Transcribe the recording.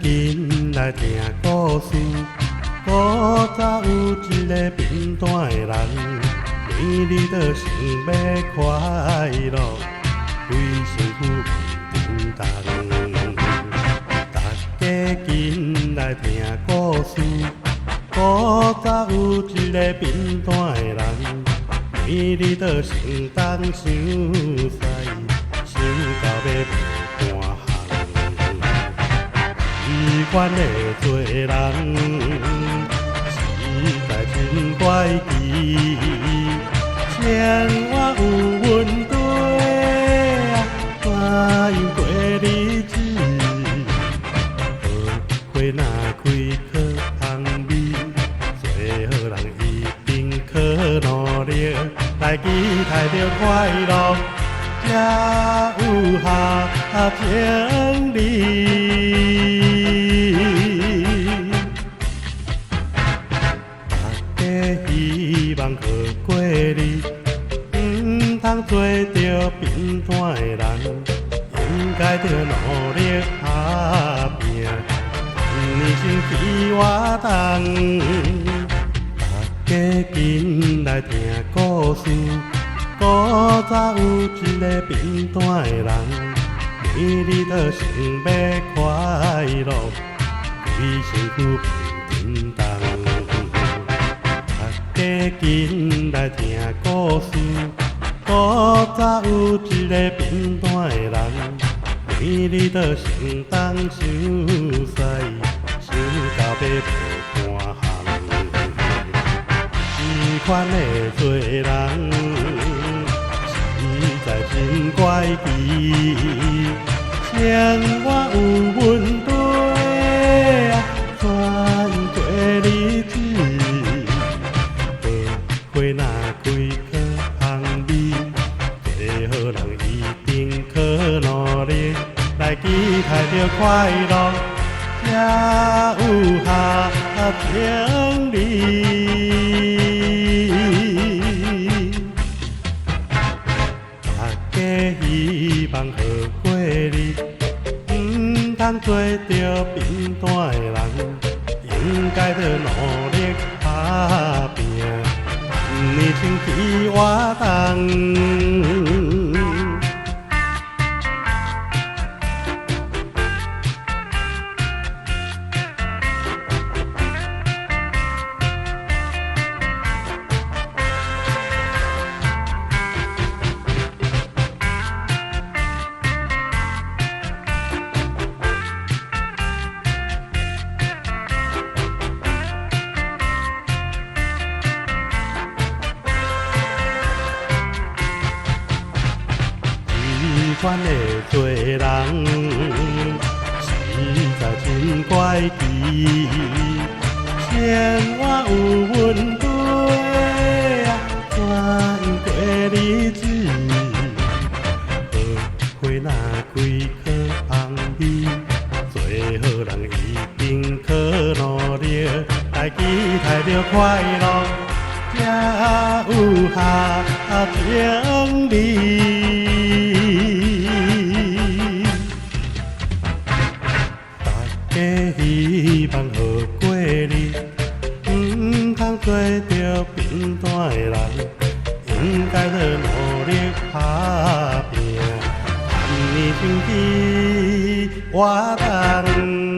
紧来听故事。古早有一个贫惰的人，年日就想要快乐，规身躯稳当当。大家紧来听故事。古早有一个贫惰的人，年日就想东想西，想到要卖半项。伊款的做人，实在真怪奇。生活有问题啊，怎样过日子？好花若开可香味，做好人一定可努力，来期待着快乐，才有下情理。希望好过日，通做着贫惰的人，应该着努力打拼，人生去活动。大家紧来听故事。古早有一个贫惰的人，年日就想要快乐，规身躯平当当。大家紧来听故事。古早有一个贫惰的人，年日就想东想西，想到要卖半项。伊款的做人，实在真怪奇。生活有问题啊，怎样过日子？花若开可香味，做好人一定可努力，来期待着快乐，才有下情理。大家希望好过日，通做着贫惰的人，应该着努力打拼。人生去活动。伊款的做人，实在真怪奇。生活有问题啊，怎样过日子？好花若开可香味，做好人一定可努力，来期待着快乐，才有下情理。大家希望好过日，通做着贫惰的人，应该着努力打拼，人生去活动。